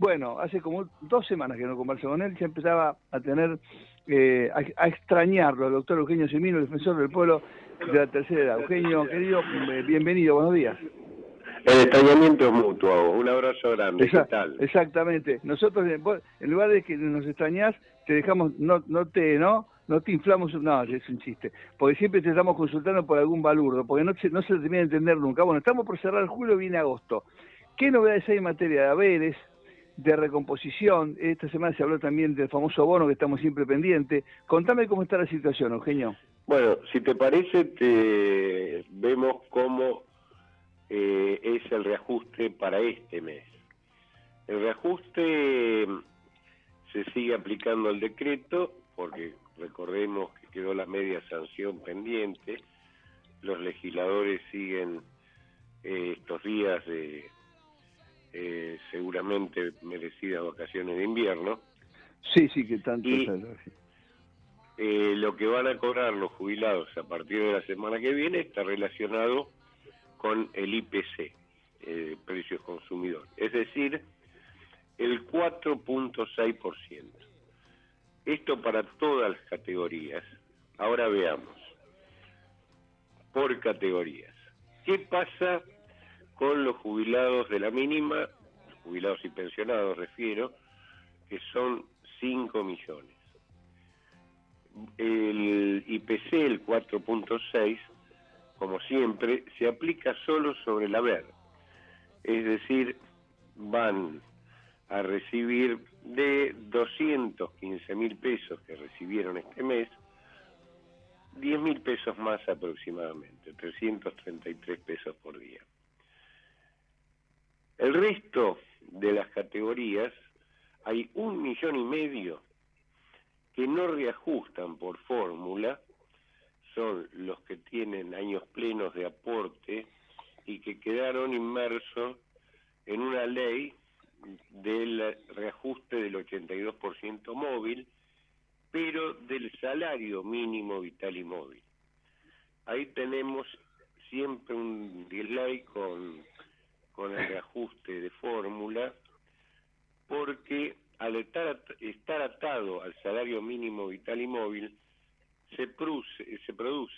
Bueno, hace como 2 semanas que no converso con él, ya empezaba a tener, a extrañarlo, al doctor Eugenio Semino, el defensor del pueblo de la tercera edad. Eugenio, querido, bienvenido, buenos días. El extrañamiento es mutuo. Un abrazo grande. ¿Qué tal? Exactamente. Nosotros, en lugar de que nos extrañás, te dejamos, no te inflamos, no, es un chiste, porque siempre te estamos consultando por algún balurdo, porque no se termina de entender nunca. Bueno, estamos por cerrar julio, viene agosto. ¿Qué novedades hay en materia de haberes, de recomposición? Esta semana se habló también del famoso bono que estamos siempre pendientes. Contame cómo está la situación, Eugenio. Bueno, si te parece, vemos cómo es el reajuste para este mes. El reajuste se sigue aplicando el decreto, porque recordemos que quedó la media sanción pendiente. Los legisladores siguen estos días de seguramente merecidas vacaciones de invierno. Sí, que tanto. Y lo que van a cobrar los jubilados a partir de la semana que viene está relacionado con el IPC, precios consumidores, es decir, el 4.6%. Esto para todas las categorías. Ahora veamos, por categorías. ¿Qué pasa con los jubilados de la mínima, jubilados y pensionados refiero, que son 5 millones? El IPC, el 4.6, como siempre, se aplica solo sobre el haber. Es decir, van a recibir de 215.000 pesos que recibieron este mes, 10.000 pesos más aproximadamente, 333 pesos por día. El resto de las categorías, hay 1,5 millones que no reajustan por fórmula, son los que tienen años plenos de aporte y que quedaron inmersos en una ley del reajuste del 82% móvil, pero del salario mínimo vital y móvil. Ahí tenemos siempre un delay con el reajuste de fórmula, porque al estar atado al salario mínimo vital y móvil, se produce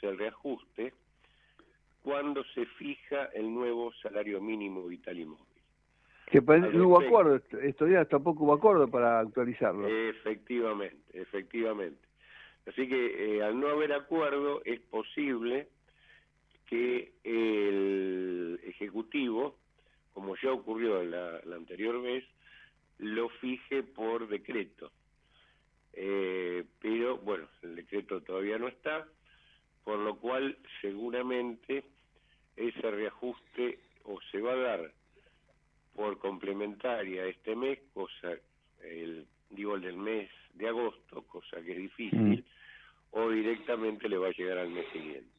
el reajuste cuando se fija el nuevo salario mínimo vital y móvil. Que no hubo acuerdo, estos días tampoco hubo acuerdo para actualizarlo. Efectivamente. Así que al no haber acuerdo es posible que el Ejecutivo, como ya ocurrió la anterior vez, lo fije por decreto. Pero bueno, el decreto todavía no está, por lo cual seguramente ese reajuste o se va a dar por complementaria este mes, el del mes de agosto, cosa que es difícil, o directamente le va a llegar al mes siguiente.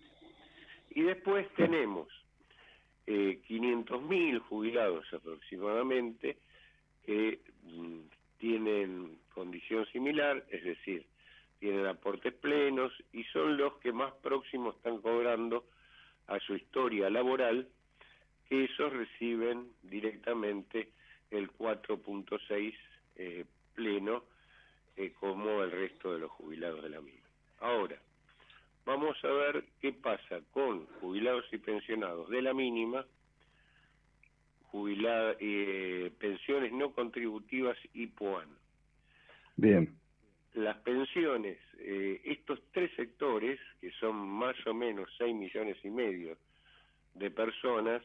Y después tenemos 500.000 jubilados aproximadamente que tienen condición similar, es decir, tienen aportes plenos y son los que más próximos están cobrando a su historia laboral, que esos reciben directamente el 4.6 pleno, como el resto de los jubilados de la misma. Ahora, vamos a ver qué pasa con jubilados y pensionados de la mínima, pensiones no contributivas y POAN. Bien. Las pensiones, estos tres sectores, que son más o menos 6,5 millones de personas,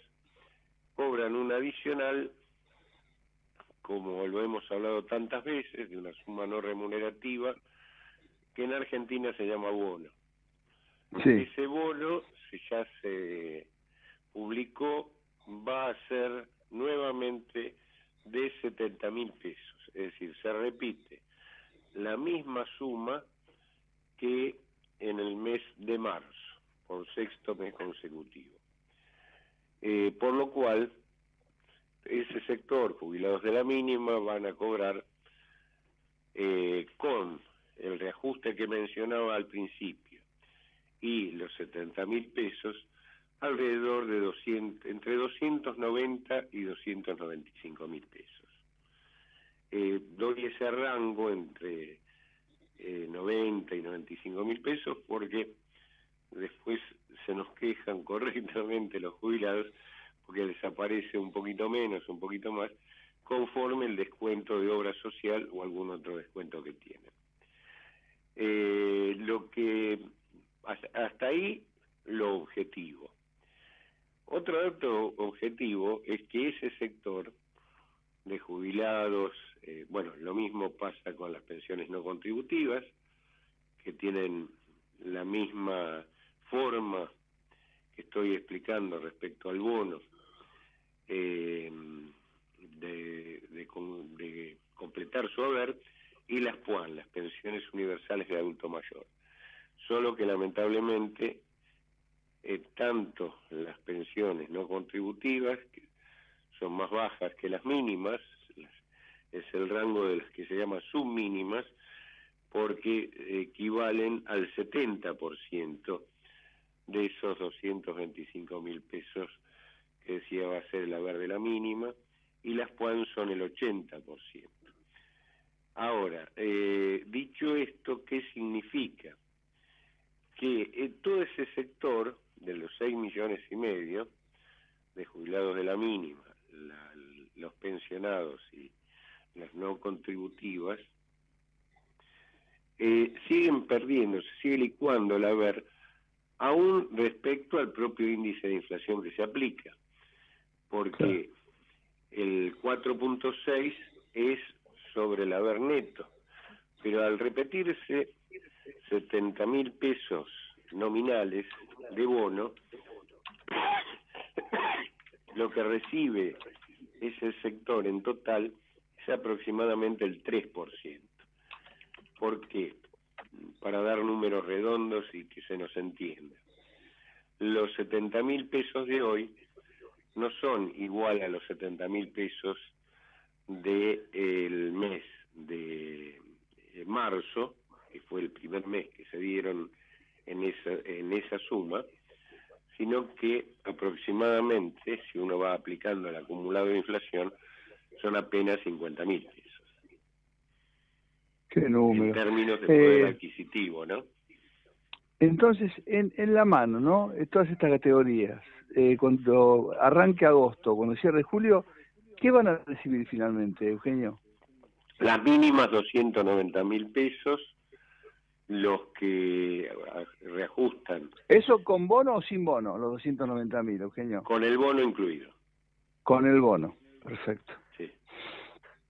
cobran un adicional, como lo hemos hablado tantas veces, de una suma no remunerativa, que en Argentina se llama bono. Sí. Ese bono, ya se publicó, va a ser nuevamente de 70.000 pesos, es decir, se repite la misma suma que en el mes de marzo, por sexto mes consecutivo. Por lo cual, ese sector, jubilados de la mínima, van a cobrar con el reajuste que mencionaba al principio y los 70.000 pesos, alrededor de entre 290 y 295.000 pesos. doy ese rango entre 90 y 95 mil pesos, porque después se nos quejan correctamente los jubilados porque les aparece un poquito menos, un poquito más, conforme el descuento de obra social o algún otro descuento que tienen. Lo que hasta ahí lo objetivo. Otro dato objetivo es que ese sector de jubilados, bueno, lo mismo pasa con las pensiones no contributivas, que tienen la misma forma que estoy explicando respecto al bono, de completar su haber, y las PUAN, las pensiones universales de adulto mayor. Solo que lamentablemente tanto las pensiones no contributivas, que son más bajas que las mínimas, es el rango de las que se llama submínimas, porque equivalen al 70% de esos 225 mil pesos que decía va a ser el haber de la mínima, y las PUAN son el 80%. Ahora, dicho esto, ¿qué significa? Que todo ese sector de los 6,5 millones de jubilados de la mínima, los pensionados y las no contributivas, siguen perdiendo, se sigue licuando el haber, aún respecto al propio índice de inflación que se aplica, porque el 4.6 es sobre el haber neto, pero al repetirse 70 mil pesos nominales de bono, lo que recibe ese sector en total es aproximadamente el 3%. ¿Por qué? Para dar números redondos y que se nos entienda. Los 70 mil pesos de hoy no son igual a los 70 mil pesos del mes de marzo, que fue el primer mes que se dieron en esa suma, sino que aproximadamente, si uno va aplicando el acumulado de inflación, son apenas 50 mil pesos. Qué número. En términos de poder adquisitivo, ¿no? Entonces, en la mano, ¿no? Todas estas categorías, cuando arranque agosto, cuando cierre julio, ¿qué van a recibir finalmente, Eugenio? Las mínimas 290 mil pesos, los que reajustan. ¿Eso con bono o sin bono, los 290 mil, Eugenio? Con el bono incluido. Con el bono, perfecto. Sí.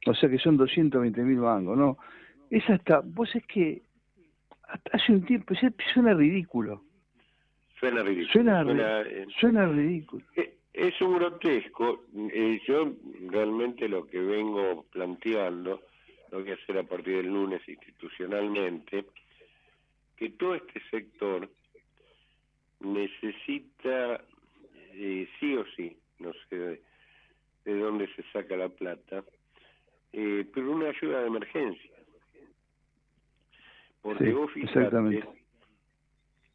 O sea que son 220 mil mangos, ¿no? Es hasta, vos es que hace un tiempo, suena ridículo. Suena ridículo. Suena ridículo. Es un grotesco. Yo realmente lo que vengo planteando, lo voy a hacer a partir del lunes institucionalmente, que todo este sector necesita, sí o sí, no sé de dónde se saca la plata, pero una ayuda de emergencia. Porque sí, vos fijate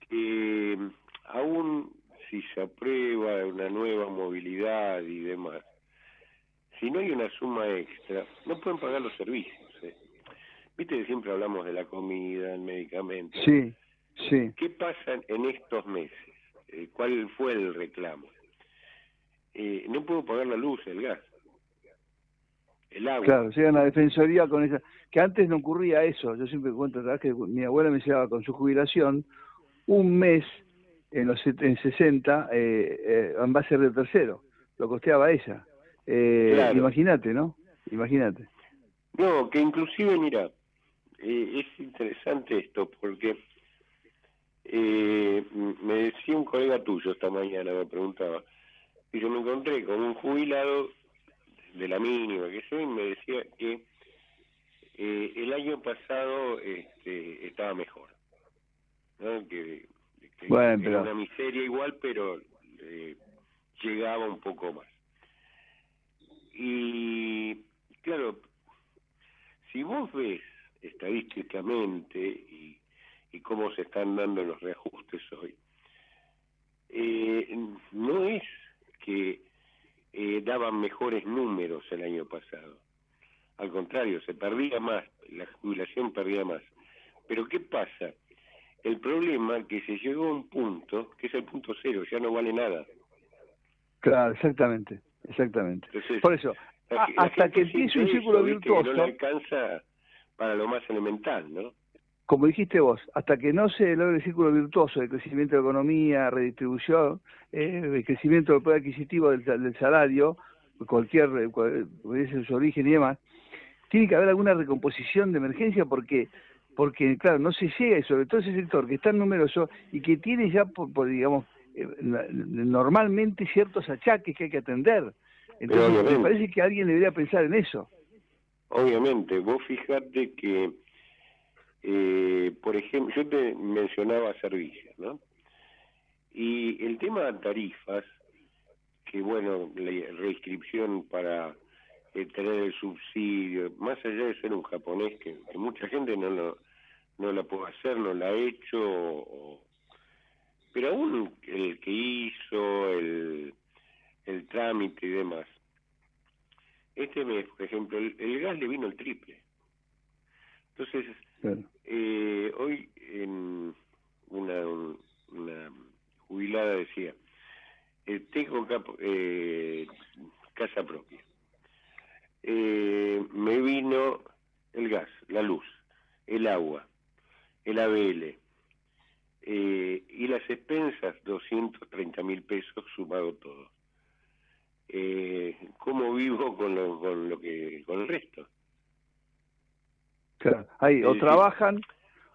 que aún si se aprueba una nueva movilidad y demás, si no hay una suma extra, no pueden pagar los servicios. Viste que siempre hablamos de la comida, el medicamento. Sí, sí. ¿Qué pasa en estos meses? ¿Cuál fue el reclamo? No puedo pagar la luz, el gas, el agua. Claro, llegan a la defensoría con esa... Que antes no ocurría eso. Yo siempre cuento que mi abuela me llevaba con su jubilación un mes en 60 en base de tercero. Lo costeaba ella. Claro. Imagínate, ¿no? Imagínate. No, que inclusive, mira, es interesante esto porque me decía un colega tuyo esta mañana, me preguntaba, y yo me encontré con un jubilado de la mínima, que sé, y me decía que el año pasado estaba mejor, ¿no? Que Bueno, era una miseria igual, pero llegaba un poco más. Y claro, si vos ves estadísticamente y cómo se están dando los reajustes hoy, no es que daban mejores números el año pasado. al contrario, se perdía más, la jubilación perdía más. Pero ¿qué pasa? El problema es que se llegó a un punto, que es el punto cero, ya no vale nada. Claro, exactamente. Entonces, Por eso, hasta que empiece un círculo virtuoso, que no le alcanza para lo más elemental, ¿no? como dijiste vos, hasta que no se logre el círculo virtuoso de crecimiento de la economía, redistribución, el crecimiento del poder adquisitivo del salario, cualquier su origen y demás, tiene que haber alguna recomposición de emergencia porque claro, no se llega, y sobre todo ese sector que es tan numeroso y que tiene ya, digamos, normalmente ciertos achaques que hay que atender. Entonces, me parece que alguien debería pensar en eso. Obviamente, vos fijate que, por ejemplo, yo te mencionaba servicios, ¿no? Y el tema de tarifas, que bueno, la reinscripción para tener el subsidio, más allá de ser un japonés, que mucha gente no la puede hacer, no la ha hecho, pero aún el que hizo el trámite y demás, este mes, por ejemplo, el gas le vino el triple. Entonces, claro. Hoy una jubilada decía, tengo casa propia. Me vino el gas, la luz, el agua, el ABL, y las expensas, 230.000 pesos sumado todo. ¿Cómo vivo con el resto? Claro, ahí o trabajan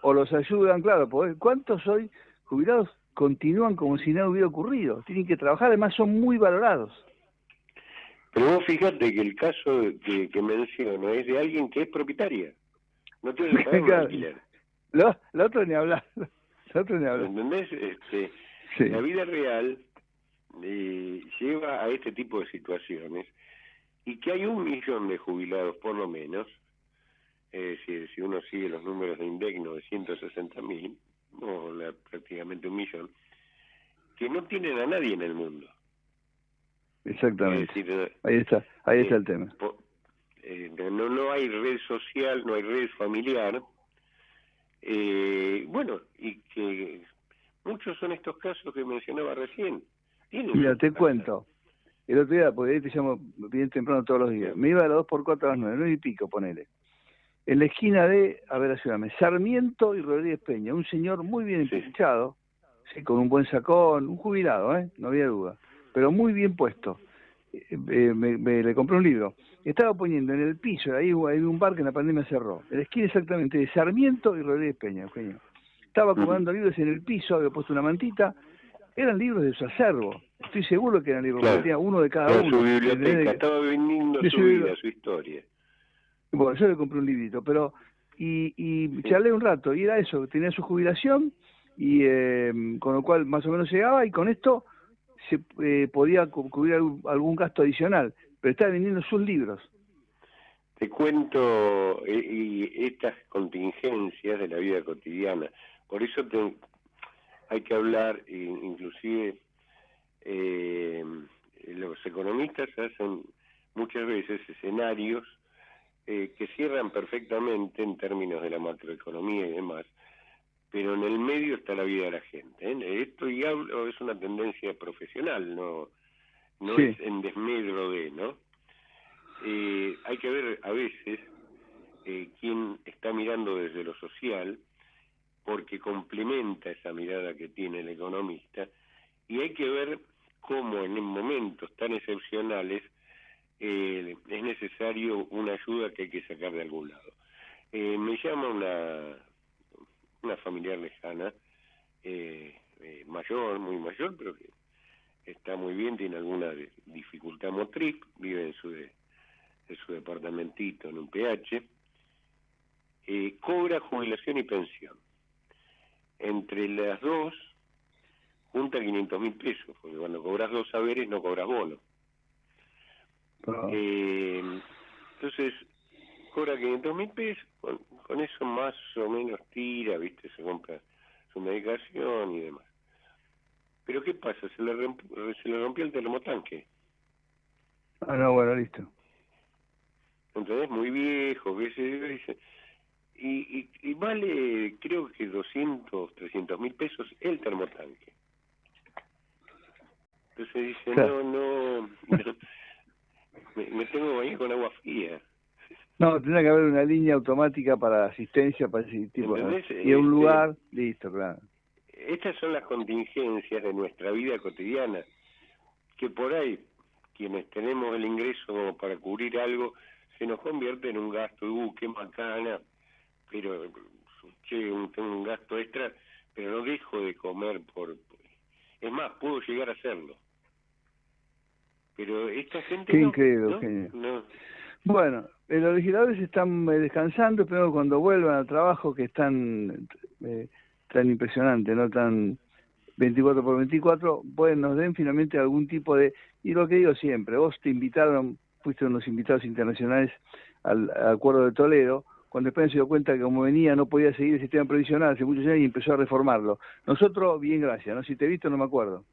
o los ayudan, claro, porque ¿cuántos hoy jubilados continúan como si nada hubiera ocurrido? Tienen que trabajar, además son muy valorados. Pero vos fíjate que el caso que menciono es de alguien que es propietaria, no tiene que pagar un alquiler. La otra ni hablar. ¿Entendés? Sí. La vida real lleva a este tipo de situaciones y que hay 1 millón de jubilados por lo menos, si uno sigue los números de INDEC, 960.000, prácticamente 1 millón, que no tienen a nadie en el mundo. Exactamente. Es decir, ahí está el tema. No hay red social, no hay red familiar. Bueno, y que muchos son estos casos que mencionaba recién. Mira, te cuento. El otro día, porque ahí te llamo bien temprano todos los días, me iba a las 2x4 a las 9 y pico, ponele. En la esquina de, a ver, ayúdame, Sarmiento y Rodríguez Peña, un señor muy bien empinchado, sí, con un buen sacón, un jubilado, no había duda, pero muy bien puesto. Le compré un libro. Estaba poniendo en el piso, ahí hay un bar que en la pandemia cerró, en la esquina exactamente de Sarmiento y Rodríguez Peña, Eugenio. Estaba acomodando libros en el piso, había puesto una mantita, eran libros de su acervo, estoy seguro que eran libros, porque tenía uno de cada uno. Su biblioteca, estaba vendiendo su vida, su historia. Bueno, yo le compré un librito, pero y charlé un rato, y era eso, tenía su jubilación, y con lo cual más o menos llegaba, y con esto se podía cubrir algún gasto adicional, pero estaba vendiendo sus libros. Te cuento estas contingencias de la vida cotidiana, por eso hay que hablar, inclusive los economistas hacen muchas veces escenarios que cierran perfectamente en términos de la macroeconomía y demás, pero en el medio está la vida de la gente. Esto y hablo es una tendencia profesional, no es en desmedro de, ¿no? Hay que ver a veces quién está mirando desde lo social, porque complementa esa mirada que tiene el economista, y hay que ver cómo en momentos tan excepcionales es necesario una ayuda que hay que sacar de algún lado. Me llama una familiar lejana, mayor, muy mayor, pero que está muy bien, tiene alguna dificultad motriz, vive en su departamentito en un PH, cobra jubilación y pensión. Entre las dos, junta 500.000 pesos, porque cuando cobras 2 saberes no cobras bono. Entonces, cobra 500.000 pesos, con eso más o menos tira, ¿viste? Se compra su medicación y demás. Pero ¿qué pasa? Se le rompió el termotanque. No, bueno, listo. ¿entendés? Muy viejo, qué sé yo, dice, y vale, creo que 200, 300 mil pesos el termotanque. Entonces dice, Claro. no, me tengo que bañar con agua fría. No, tendría que haber una línea automática para asistencia, para ese tipo, ¿Entendés? y a un lugar, listo, claro. Estas son las contingencias de nuestra vida cotidiana, que por ahí, quienes tenemos el ingreso como para cubrir algo, se nos convierte en un gasto, qué macana, pero, che, tengo un gasto extra, pero no dejo de comer es más, puedo llegar a hacerlo. Pero esta gente Qué no, increíble, ¿no? Eugenio. No. Bueno, los legisladores están descansando, espero que cuando vuelvan al trabajo, que están tan impresionante, no tan 24 por 24, pues nos den finalmente algún tipo de... Y lo que digo siempre, vos te invitaron, fuiste unos invitados internacionales al Acuerdo de Toledo, cuando España se dio cuenta que como venía no podía seguir el sistema provisional hace muchos años y empezó a reformarlo. Nosotros, bien, gracias, ¿no? Si te he visto no me acuerdo.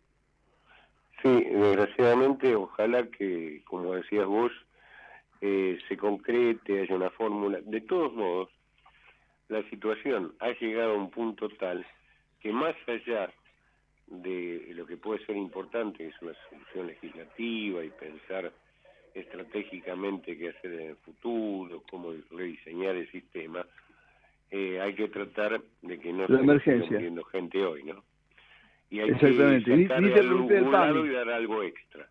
Sí, desgraciadamente, ojalá que, como decías vos, se concrete, haya una fórmula. De todos modos, la situación ha llegado a un punto tal que más allá de lo que puede ser importante, que es una solución legislativa y pensar estratégicamente qué hacer en el futuro, cómo rediseñar el sistema, hay que tratar de que no La se nos siga emergencia, muriendo gente hoy, ¿no? Y hay que exactamente. Ni sacarle te a pregunté del algún lado PAMI. y dar algo extra.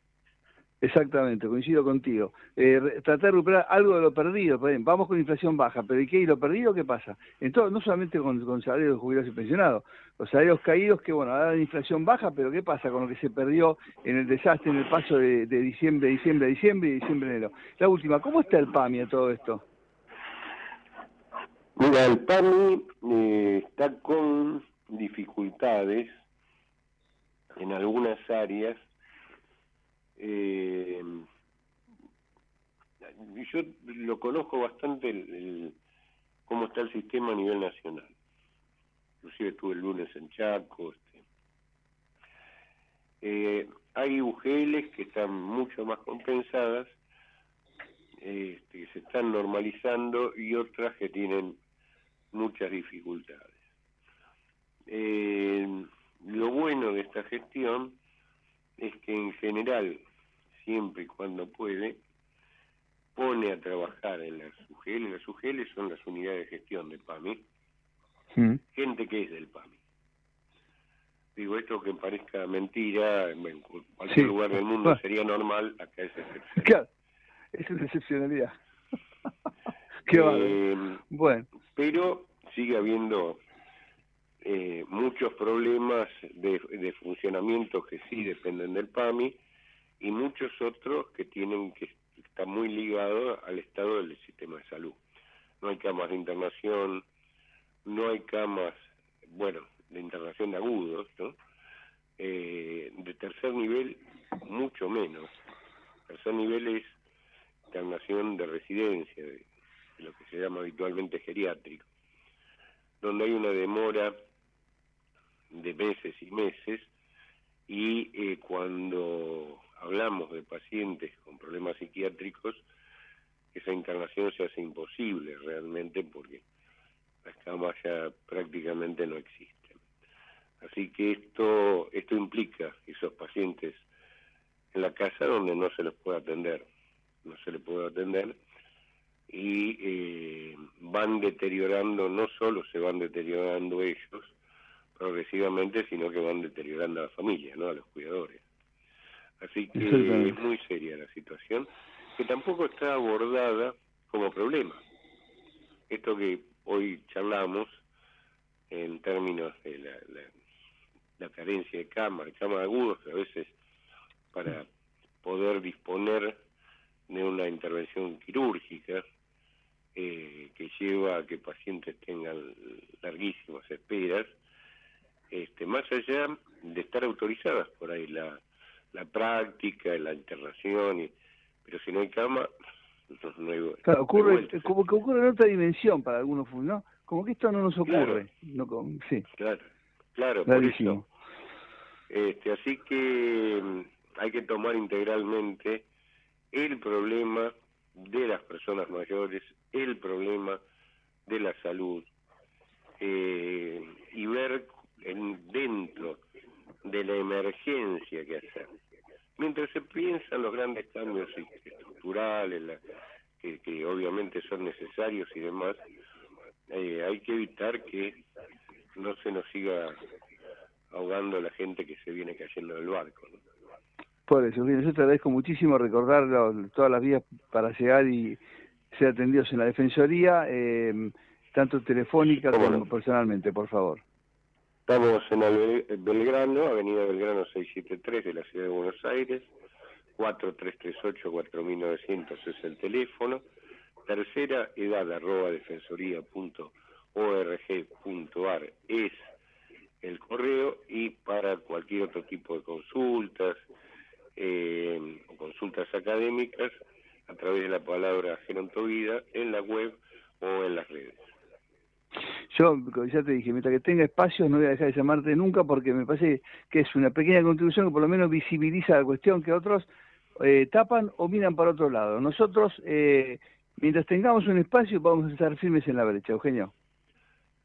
Exactamente, coincido contigo. Tratar de recuperar algo de lo perdido. Vamos con inflación baja, pero ¿y qué? ¿Y lo perdido qué pasa? Entonces, no solamente con salarios de jubilados y pensionados, los salarios caídos que, bueno, ahora la inflación baja, pero ¿qué pasa con lo que se perdió en el desastre, en el paso de diciembre, diciembre, diciembre y diciembre, enero? La última, ¿cómo está el PAMI a todo esto? Mira, el PAMI está con dificultades en algunas áreas. Yo lo conozco bastante cómo está el sistema a nivel nacional. Inclusive estuve el lunes en Chaco. Hay UGLs que están mucho más compensadas, que se están normalizando, y otras que tienen muchas dificultades. Lo bueno de esta gestión es que en general, siempre y cuando puede, pone a trabajar en las UGL. Las UGL son las unidades de gestión del PAMI, gente que es del PAMI. Digo, esto que parezca mentira, en cualquier lugar del mundo sería normal, acá es excepcional. Claro, es una excepcionalidad. Qué bárbaro. Bueno. Pero sigue habiendo muchos problemas de funcionamiento que sí dependen del PAMI, y muchos otros que están muy ligados al estado del sistema de salud. No hay camas de internación, no hay camas, bueno, de internación de agudos, ¿no? De tercer nivel, mucho menos. Tercer nivel es internación de residencia, de lo que se llama habitualmente geriátrico, donde hay una demora de meses y meses, y cuando hablamos de pacientes con problemas psiquiátricos, esa internación se hace imposible realmente, porque las camas ya prácticamente no existen. Así que esto implica esos pacientes en la casa donde no se les puede atender, y van deteriorando, no solo se van deteriorando ellos progresivamente, sino que van deteriorando a la familia, ¿no? A los cuidadores. Así que es muy seria la situación, que tampoco está abordada como problema. Esto que hoy charlamos en términos de la carencia de camas agudos, que a veces para poder disponer de una intervención quirúrgica que lleva a que pacientes tengan larguísimas esperas, más allá de estar autorizadas por ahí la práctica, la internación, pero si no hay cama, no hay, claro, como que ocurre en otra dimensión para algunos, ¿no? Como que esto no nos ocurre. Claro, no, sí. Claro, por eso. Así que hay que tomar integralmente el problema de las personas mayores, el problema de la salud, y ver dentro de la emergencia que hacer. Mientras se piensan los grandes cambios estructurales, que obviamente son necesarios y demás, hay que evitar que no se nos siga ahogando la gente que se viene cayendo del barco, ¿no? Por eso, bien, yo te agradezco muchísimo recordar todas las vías para llegar y ser atendidos en la Defensoría, tanto telefónica como personalmente, por favor. Estamos en Belgrano, Avenida Belgrano 673 de la Ciudad de Buenos Aires, 4338-4900 es el teléfono, tercera edad @defensoría.org.ar es el correo, y para cualquier otro tipo de consultas o consultas académicas a través de la palabra Gerontovida en la web o en las redes. Yo ya te dije, mientras que tenga espacios no voy a dejar de llamarte nunca, porque me parece que es una pequeña contribución que por lo menos visibiliza la cuestión que otros tapan o miran para otro lado. Nosotros, mientras tengamos un espacio, vamos a estar firmes en la brecha, Eugenio.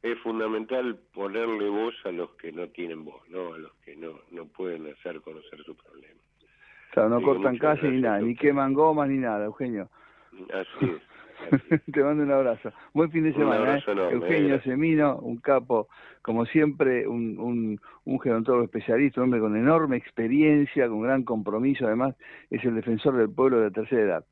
Es fundamental ponerle voz a los que no tienen voz, ¿no? A los que no pueden hacer conocer su problema. Claro, no cortan casi ni nada, ni queman gomas ni nada, Eugenio. Así es. Te mando un abrazo. Buen fin de semana. Un abrazo enorme, Eugenio Semino, un capo, como siempre, un gerontólogo especialista, un hombre con enorme experiencia, con gran compromiso, además es el defensor del pueblo de la tercera edad.